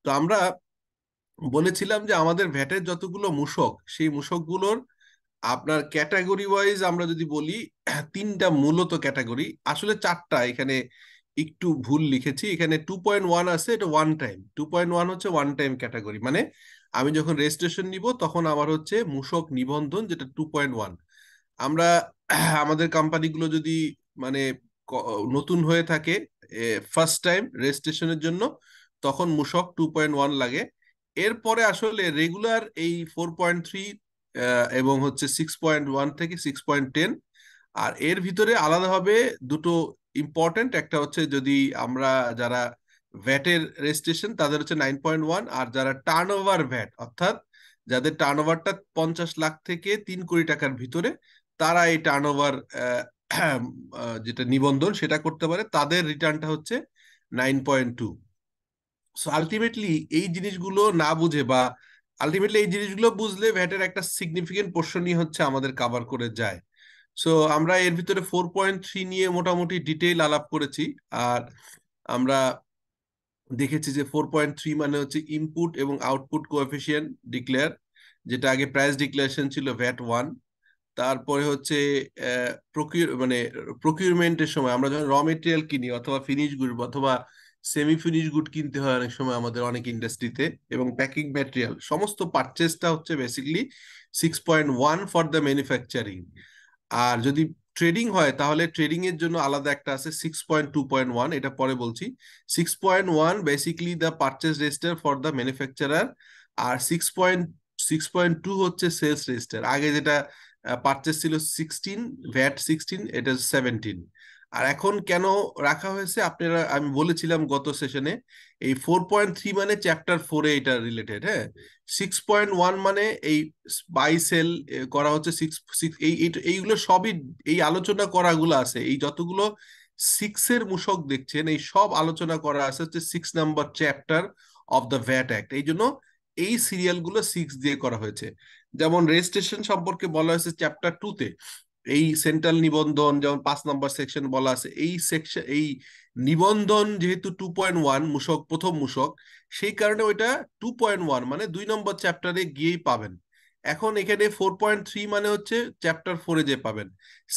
তো আমরা বলেছিলাম যে আমাদের ভ্যাটের যতগুলো মূসক সেই মূসকগুলোর আপনার ক্যাটাগরি ওয়াইজ আমরা যদি বলি তিনটা মূলত ক্যাটাগরি, আসলে চারটা, এখানে একটু ভুল লিখেছি। এখানে 2.1 আছে, এটা ওয়ান টাইম। 2.1 হচ্ছে ওয়ান টাইম ক্যাটাগরি, মানে আমি যখন রেজিস্ট্রেশন নিব তখন আমার হচ্ছে মূসক নিবন্ধন, যেটা 2.1। আমরা আমাদের কোম্পানিগুলো যদি মানে নতুন হয়ে থাকে ফার্স্ট টাইম রেজিস্ট্রেশনের জন্য, তখন মূসক 2.1 লাগে। এরপরে আসলে রেগুলার এই 4.3 এবং হচ্ছে 6.1 থেকে 6.10। আর এর ভিতরে আলাদাভাবে দুটো ইম্পর্টেন্ট, একটা হচ্ছে যদি আমরা যারা ভ্যাটের রেজিস্ট্রেশন তাদের হচ্ছে 9.1, আর যারা টার্ন ওভার ভ্যাট অর্থাৎ যাদের টার্ন ওভারটা 50 লাখ থেকে 3 কোটি টাকার ভিতরে, তারা এই টার্ন ওভার যেটা নিবন্ধন সেটা করতে পারে, তাদের রিটার্নটা হচ্ছে 9.2। সো আলটিমেটলি এই জিনিসগুলো না বুঝে বা আলটিমেটলি এই জিনিসগুলো বুঝলে ভ্যাটের একটা সিগনিফিকেন্ট পোর্শনই হচ্ছে আমাদের কাভার করে যায়। সো আমরা এর ভিতরে 4.3 নিয়ে মোটামুটি ডিটেইল আলাপ করেছি। আর আমরা দেখেছি যে 4.3 মানে হচ্ছে ইনপুট এবং আউটপুট কোএফিসিয়েন্ট ডিক্লেয়ার, যেটা আগে প্রাইস ডিক্লারেশন ছিল ভ্যাট 1। তারপরে হচ্ছে মানে প্রকিউরমেন্টের সময় আমরা যখন র মেটেরিয়াল কিনি অথবা ফিনিশ গুড অথবা সেমি ফিনিশ গুড কিনতে হয় অনেক সময় আমাদের অনেক ইন্ডাস্ট্রিতে, এবং প্যাকিং ম্যাটেরিয়াল সমস্ত পারচেসটা হচ্ছে বেসিকলি 6.1 ফর দ্য ম্যানুফ্যাকচারিং। আর যদি ট্রেডিং হয় তাহলে ট্রেডিং এর জন্য আলাদা একটা আছে 6.2.1, এটা পরে বলছি। 6.1 basically the purchase register for the manufacturer. আর 6.2 হচ্ছে সেলস রেজিস্টার। আগে যেটা পারচেস ছিল 16, ভ্যাট 16, এটা 17। আর এখন কেন রাখা হয়েছে আপনারা, আমি বলেছিলাম গত সেশনে, এই 4.3 মানে চ্যাপ্টার 4-এ এটা রিলেটেড। হ্যাঁ, 6.1 মানে এই বাই সেল করা হচ্ছে সিক্স সিক্স এইগুলো সবই, এই আলোচনা করাগুলো আছে, এই যতগুলো সিক্সের মূসক দেখছেন এই সব আলোচনা করা আছে হচ্ছে 6 নম্বর chapter of the VAT act. এই জন্য এই সিরিয়ালগুলো 6 দিয়ে করা হয়েছে। যেমন রেজিস্ট্রেশন সম্পর্কে বলা হয়েছে চ্যাপ্টার 2-তে, এই সেন্ট্রাল নিবন্ধন যেমন 5 নম্বর সেকশন বলা আছে, এই সেকশন এই নিবন্ধন যেহেতু 2.1 মূসক, প্রথম মূসক, সেই কারণে ওইটা 2.1 মানে 2 নম্বর চ্যাপ্টারে গিয়েই পাবেন। এখন এখানে 4.3 মানে হচ্ছে চ্যাপ্টার 4-এ যে পাবেন।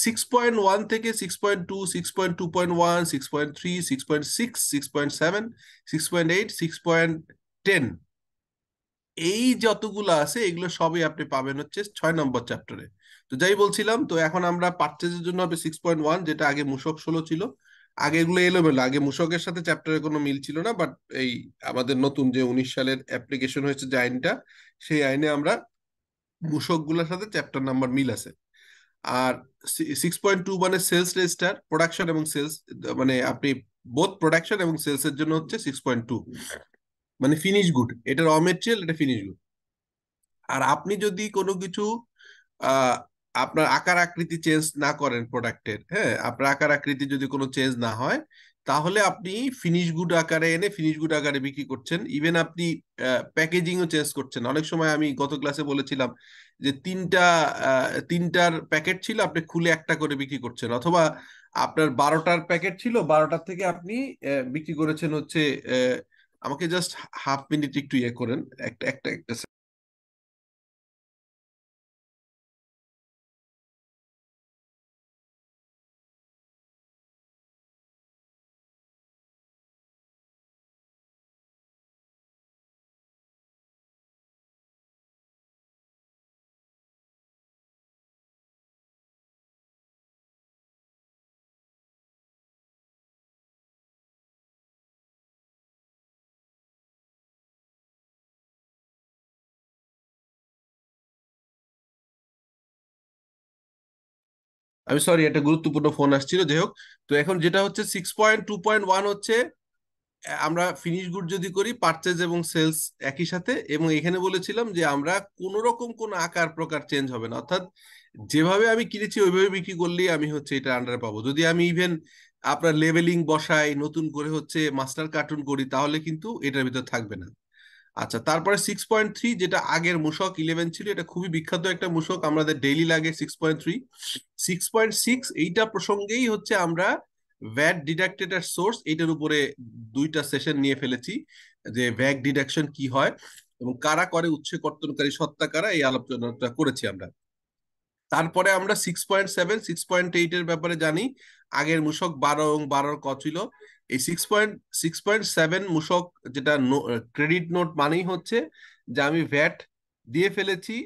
6.1 থেকে 6.2, 6.2.1, 6.3, 6.6, 6.7, 6.8, 6.10, এই যতগুলো আছে এগুলো সবই আপনি পাবেন হচ্ছে 6 নম্বর চ্যাপ্টারে। তো যাই বলছিলাম, তো এখন আমরা পারচেজের জন্য হবে 6.1, যেটা আগে মূসক 16 ছিল। আগে এগুলো এলোমেলো, আগে মূসকের সাথে চ্যাপ্টারের কোনো মিল ছিল না, বাট এই আমাদের নতুন যে 19 সালের অ্যাপ্লিকেশন হয়েছে যে আইনটা, সেই আইনে আমরা মূসকগুলোর সাথে চ্যাপ্টার নাম্বার মিল আছে। আর 6.2 মানে সেলস রেজিস্টার, প্রোডাকশন এবং সেলস, মানে আপনি বোথ প্রোডাকশন এবং সেলস এর জন্য হচ্ছে 6.2, মানে ফিনিশ গুড, এটা র মেটেরিয়াল, এটা ফিনিশ গুড। আর আপনি যদি কোনো কিছু আহ, আপনার আকার আকৃতি চেঞ্জ না করেন প্রোডাক্টের, হ্যাঁ, আপনার আকার আকৃতি যদি কোনো চেঞ্জ না হয়, তাহলে আপনি ফিনিশ গুড আকারে এনে ফিনিশ গুড আকারে বিক্রি করছেন। ইভেন আপনি প্যাকেজিংও চেঞ্জ করছেন। অনেক সময় আমি গত ক্লাসে বলেছিলাম যে তিনটার প্যাকেট ছিল, আপনি খুলে একটা করে বিক্রি করছেন, অথবা আপনার 12টার প্যাকেট ছিল, 12টার থেকে আপনি বিক্রি করেছেন হচ্ছে আমাকে জাস্ট হাফ মিনিট একটু ইয়ে করেন, একটা একটা একটা আমি সরি, একটা গুরুত্বপূর্ণ ফোন আসছিল, যাই হোক। তো এখন যেটা হচ্ছে 6.2.1 হচ্ছে আমরা ফিনিশ গুড যদি করি পারচেজ এবং সেলস একই সাথে, এবং এখানে বলেছিলাম যে আমরা কোন রকম কোন আকার প্রকার চেঞ্জ হবে না, অর্থাৎ যেভাবে আমি কিনেছি ওইভাবে বিক্রি করলেই আমি হচ্ছে এটা আন্ডারে পাবো। যদি আমি ইভেন আপনার লেভেলিং বসাই, নতুন করে হচ্ছে মাস্টার কার্টুন করি, তাহলে কিন্তু এটার ভিতর থাকবে না। আচ্ছা, তারপরে 6.3, যেটা আগের মূসক 11 ছিল, এটা খুবই বিখ্যাত একটা মূসক, আমাদের ডেইলি লাগে 6.3। 6.6 এইটা প্রসঙ্গেই হচ্ছে আমরা ভ্যাট ডিডাক্টেড সোর্স এইটার উপরে 2টা সেশন নিয়ে ফেলেছি। যে ভ্যাট ডিডাকশন কি হয় এবং কারা করে, উৎসে কর্তনকারী সত্তা কারা, এই আলোচনাটা করেছি আমরা। তারপরে আমরা 6.7 6.8 এর ব্যাপারে জানি। আগের মূসক 12 এবং 12 ক ছিল। এই 6.7 মূসক, যেটা ক্রেডিট নোট মানেই হচ্ছে যে আমি ভ্যাট দিয়ে ফেলেছি,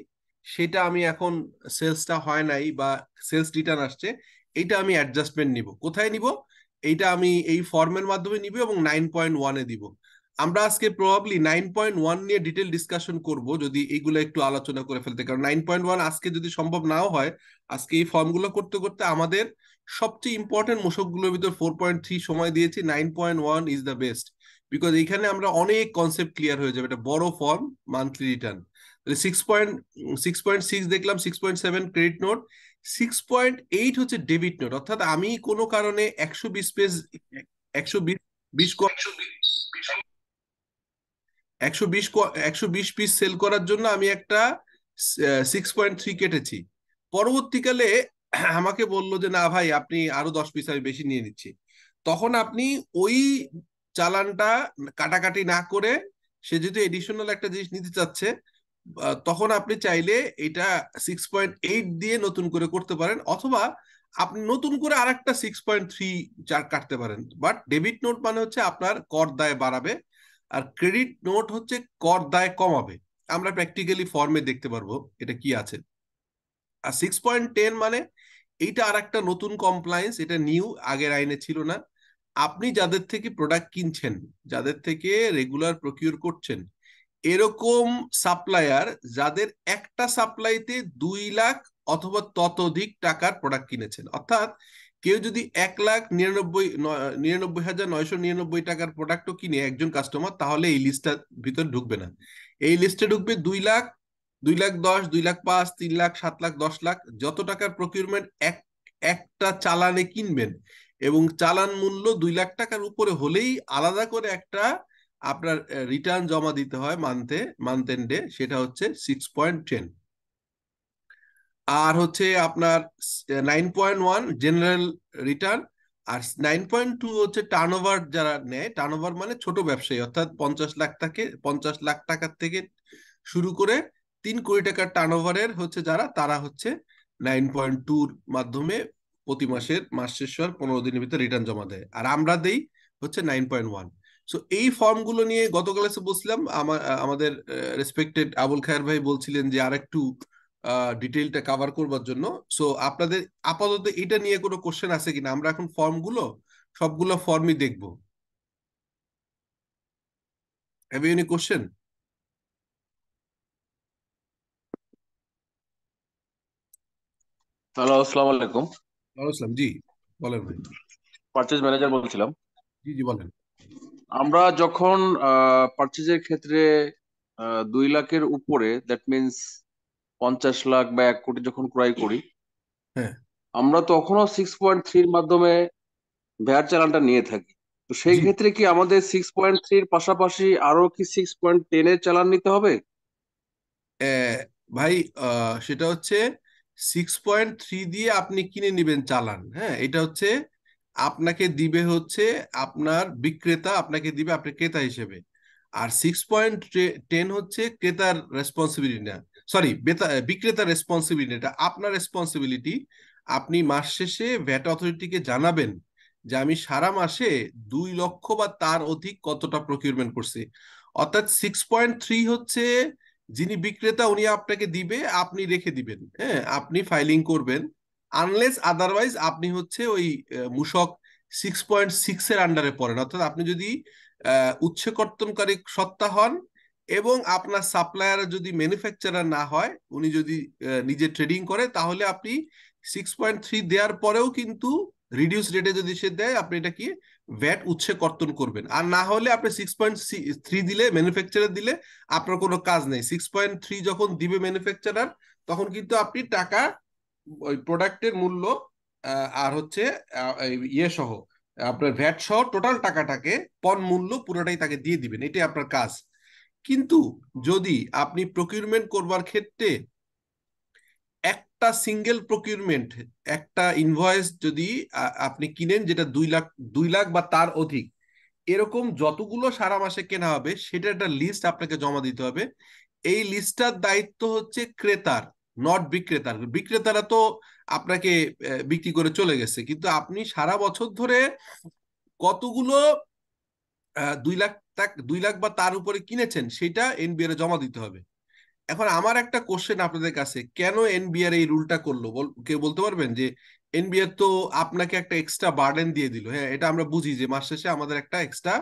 সেটা আমি এখন সেলসটা হয় নাই বা সেলস রিটার্ন আসছে, এইটা আমি অ্যাডজাস্টমেন্ট নিব। কোথায় নিব? এইটা আমি এই ফর্মের মাধ্যমে নিব এবং 9.1-এ দিব। আমরা আজকে প্রবাবলি 9.1 নিয়ে ডিটেল ডিসকাশন করব, যদি এইগুলো একটু আলোচনা করে ফেলতে, কারণ 9.1 আজকে যদি সম্ভব নাও হয়, আজকে এই ফর্মগুলো করতে করতে আমাদের সবচেয়ে ইম্পর্টেন্ট মূসকগুলোর ভিতর 4.3 সময় দিয়েছি, 9.1 ইজ দ্য বেস্ট। বিকজ এখানে আমরা অনেক কনসেপ্ট ক্লিয়ার হয়ে যাবে। এটা বড় ফর্ম, মান্থলি রিটার্ন। 6.6 দেখলাম, 6.7 ক্রেডিট নোট, 6.8 হচ্ছে ডেবিট নোট। অর্থাৎ আমি কোনো কারণে 120 পেজ, 120 বিশ 120 120 পিস সেল করার জন্য আমি একটা 6.3 কেটেছি। পরবর্তীকালে আমাকে বললো যে না ভাই, আপনি আরো 10 পিস আমি বেশি নিয়ে নিচ্ছি। তখন আপনি ওই চালানটা কাটাকাটি না করে, সে যেহেতু এডিশনাল একটা জিনিস নিতে চাচ্ছে, তখন আপনি চাইলে এটা 6.8 দিয়ে নতুন করে করতে পারেন, অথবা আপনি নতুন করে আরেকটা 6.3 কাটতে পারেন। বাট ডেবিট নোট মানে হচ্ছে আপনার কর দায় বাড়াবে, আর ক্রেডিট নোট হচ্ছে কর দায় কমাবে। আমরা প্র্যাকটিক্যালি ফর্মে দেখতে পারবো এটা কি আছে। আর 6.10 মানে এইটা আর একটা নতুন কমপ্লায়েন্স, এটা নিউ, আগের আইনে ছিল না। আপনি যাদের থেকে প্রোডাক্ট কিনছেন, যাদের থেকে রেগুলার প্রকিউর করছেন, এরকম সাপ্লায়ার যাদের একটা সাপ্লাইতে 2 লাখ অথবা ততোধিক টাকার প্রোডাক্ট কিনেছেন, অর্থাৎ কেউ যদি 1,99,999 টাকার প্রোডাক্টও কিনে একজন কাস্টমার, তাহলে এই লিস্টটার ভিতর ঢুকবে না। এই লিস্টে ঢুকবে 2 লাখ, 2,10,000, 2,05,000, 3 লাখ, 7 লাখ, 10 লাখ, যত টাকার প্রকিউরমেন্ট একটা চালানে কিনবেন, এবং চালান মূল্য 2 লাখ টাকার উপরে হলেই আলাদা করে একটা আপনার রিটার্ন জমা দিতে হয় মান্থ এন্ডে, সেটা হচ্ছে 6.10। আর হচ্ছে আপনার 9.1 জেনারেল রিটার্ন। আর 9.2 হচ্ছে টার্নওভার, যারা নেয়, টার্নওভার মানে ছোট ব্যবসায়ী, অর্থাৎ 50 লাখ টাকার থেকে শুরু করে 3 কোটি টাকার টার্নওভারের হচ্ছে যারা, তারা হচ্ছে 9.2-র মাধ্যমে প্রতি মাসের মাস শেষ হওয়ার 15 দিনের ভিতরে রিটার্ন জমা দেয়। আর আমরা দেই হচ্ছে 9.1। সো এই ফর্মগুলো নিয়ে গতকাল এসে বসলাম, আমাদের রেসপেক্টেড আবুল খায়ের ভাই বলছিলেন যে আরেকটু ডিটেইলটা কভার করবার জন্য। সো আপনাদের আপাতত এটা নিয়ে কোনো কোশ্চেন আছে কিনা? আমরা এখন ফর্মগুলো, সবগুলো ফর্মই দেখবো। Have you any question? Hello, আসসালামু আলাইকুম। আসলাম জি, বলেন ভাই। পারচেজ ম্যানেজার বলছিলাম। জি জি বলেন। আমরা যখন পারচেজের ক্ষেত্রে 2 লাখের উপরে, দ্যাট মিনস 50 লাখ বা 1 কোটি যখন ক্রয় করি, হ্যাঁ আমরা তখনও 6.3-র মাধ্যমে ভ্যাট চালানটা নিয়ে থাকি। তো সেই জি। ক্ষেত্রে কি আমাদের 6.3-র পাশাপাশি আরো কি 6.10-এর চালান নিতে হবে? আহ, ভাই, সেটা হচ্ছে 6.3 দিয়ে আপনি কিনে নিবেন চালান। হ্যাঁ, এটা হচ্ছে আপনাকে দিবে হচ্ছে আপনার বিক্রেতা, আপনাকে দিবে আপনি ক্রেতা হিসেবে। আর 6.10 হচ্ছে ক্রেতার রেসপন্সিবিলিটি না, সরি, বিক্রেতার রেসপন্সিবিলিটি, এটা আপনার রেসপন্সিবিলিটি। আপনি মাস শেষে ভ্যাট অথরিটিকে জানাবেন যে আমি সারা মাসে 2 লক্ষ বা তার অধিক কতটা প্রকিউরমেন্ট করছি। অর্থাৎ 6.3 হচ্ছে যিনি বিক্রেতা, উনি আপনাকে দিবে, আপনি রেখে দিবেন, হ্যাঁ, আপনি ফাইলিং করবেন। আনলেস আদারওয়াইজ আপনি হচ্ছে ওই মূসক 6.6-এর আন্ডারে পড়েন। অর্থাৎ আপনি যদি উৎসে কর্তনকারী সত্তা হন এবং আপনার সাপ্লায়ার যদি ম্যানুফ্যাকচারার না হয়, উনি যদি নিজে ট্রেডিং করে, তাহলে আপনি 6.3 দেওয়ার পরেও কিন্তু রিডিউস রেটে যদি সে দেয়, আপনি এটা কি ভ্যাট উৎসে কর্তন করবেন। আর না হলে আপনি 6.3 দিলে, ম্যানুফ্যাকচারার দিলে আপনার কোনো কাজ নেই। 6.3 যখন দিবে ম্যানুফ্যাকচারার, তখন কিন্তু আপনি টাকা, ওই প্রোডাক্টের মূল্য আর হচ্ছে ইয়ে সহ, আপনার ভ্যাট সহ টোটাল টাকাটাকে, পণ মূল্য পুরোটাই তাকে দিয়ে দিবেন, এটাই আপনার কাজ। কিন্তু যদি আপনি প্রকিউরমেন্ট করবার ক্ষেত্রে একটা সিঙ্গেল প্রকিউরমেন্ট, একটা ইনভয়েস যদি আপনি কিনেন যেটা 2 লাখ, 2 লাখ বা তার অধিক, এরকম যতগুলো সারা মাসে কেনা হবে সেটা একটা লিস্ট আপনাকে জমা দিতে হবে। এই লিস্টটার দায়িত্ব হচ্ছে ক্রেতার, নট বিক্রেতার। বিক্রেতারা তো আপনাকে বিক্রি করে চলে গেছে, কিন্তু আপনি সারা বছর ধরে কতগুলো 2 লাখ, 2 লাখ বা তার উপরে কিনেছেন সেটা এনবিআর এ জমা দিতে হবে। এখন আমার একটা কোশ্চেন আপনাদের কাছে, কেন এনবিআর এই রুলটা করলো? কেউ বলতে পারবেন যে এনবিআর তো আপনাকে একটা এক্সট্রা বার্ডেন দিয়ে দিল, হ্যাঁ এটা আমরা বুঝি যে মাস শেষে আমাদের একটা এক্সট্রা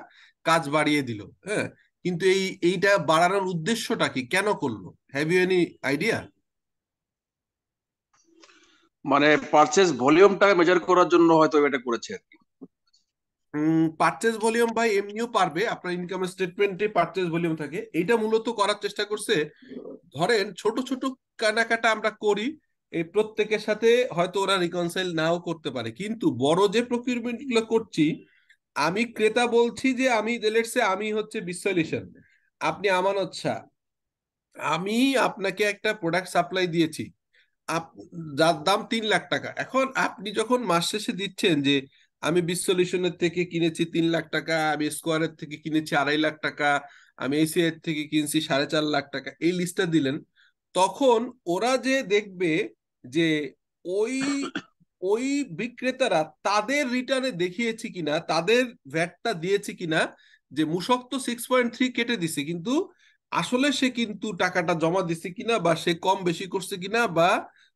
কাজ বাড়িয়ে দিল, হ্যাঁ, কিন্তু এইটা বাড়ানোর উদ্দেশ্যটা কি, কেন করলো? Have you any idea? মানে পারচেজ ভলিউমটা মেজার করার জন্য হয়তো এটা করেছে আর কি। পারচেজ ভলিউম ভাই এমনিও পারবে, আপনার ইনকাম স্টেটমেন্টে পারচেজ ভলিউম থাকে। এটা মূলত করার চেষ্টা করছে, ধরেন ছোট ছোট কেনাকাটা আমরা করি, এই প্রত্যেকের সাথে হয়তো ওরা রিকনসাইল নাও করতে পারে, কিন্তু বড় যে প্রকিউরমেন্ট গুলো করছি, আমি ক্রেতা বলছি যে আমি লেটস সে আমি হচ্ছে বিশ্বলিউশন, আপনি আমানত শাহ, আমি আপনাকে একটা প্রোডাক্ট সাপ্লাই দিয়েছি, আপ- যার দাম 3 লাখ টাকা। এখন আপনি যখন মাস শেষে দিচ্ছেন যে আমি বিশ্ব সলিউশনের থেকে কিনেছি 3 লাখ টাকা, আমি স্কোয়ারের থেকে কিনেছি 2.5 লাখ টাকা, আমি এসিআই থেকে কিনছি 4.5 লাখ টাকা, এই লিস্টটা দিলেন, তখন ওরা যে দেখবে যে ওই ওই বিক্রেতারা তাদের রিটার্নে দেখিয়েছে কিনা, তাদের ভ্যাটটা দিয়েছে কিনা, যে মূসক তো 6.3 কেটে দিছে, কিন্তু আসলে সে কিন্তু টাকাটা জমা দিছে কিনা, বা সে কম বেশি করছে কিনা, বা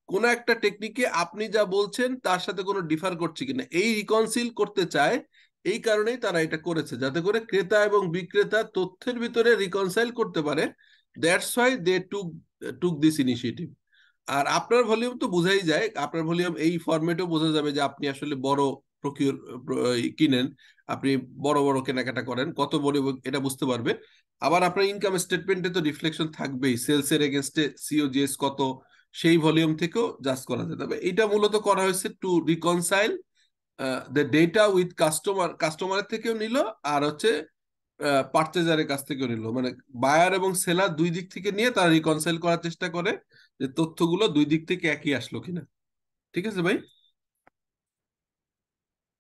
কোন একটা টেকনিকে আপনি যা বলছেন তার সাথে কোনো ডিফার করছে কিনা, এই রিকনসিল করতে চায়। এই কারণেই তারা এটা করেছে, যাতে করে ক্রেতা এবং বিক্রেতা তথ্যের ভিতরে রিকনসাইল করতে পারে। That's why they took took this initiative. আর আপনার ভলিউম তো বোঝাই যায়, আপনার ভলিউম এই ফরম্যাটেও বোঝা যাবে যে আপনি আসলে বড় প্রকিউর কিনেন, আপনি বড় বড় কেনাকাটা করেন, কত বড় এটা বুঝতে পারবে। আবার আপনার ইনকাম স্টেটমেন্টে তো রিফ্লেকশন থাকবেই, সেলস এর এগেনস্টে সিওজিএস কত, সেই ভলিউম থেকেও জাজ করা যেতে হবে। এটা মূলত করা হয়েছে to reconcile the data with customer, কাস্টমারের থেকেও নিল, আর হচ্ছে পার্চেজারের কাছ থেকেও নিল, মানে বায়ার এবং সেলার দুই দিক থেকে নিয়ে তারা রিকনসাইল করার চেষ্টা করে যে তথ্যগুলো দুই দিক থেকে একই আসলো কিনা। ঠিক আছে ভাই?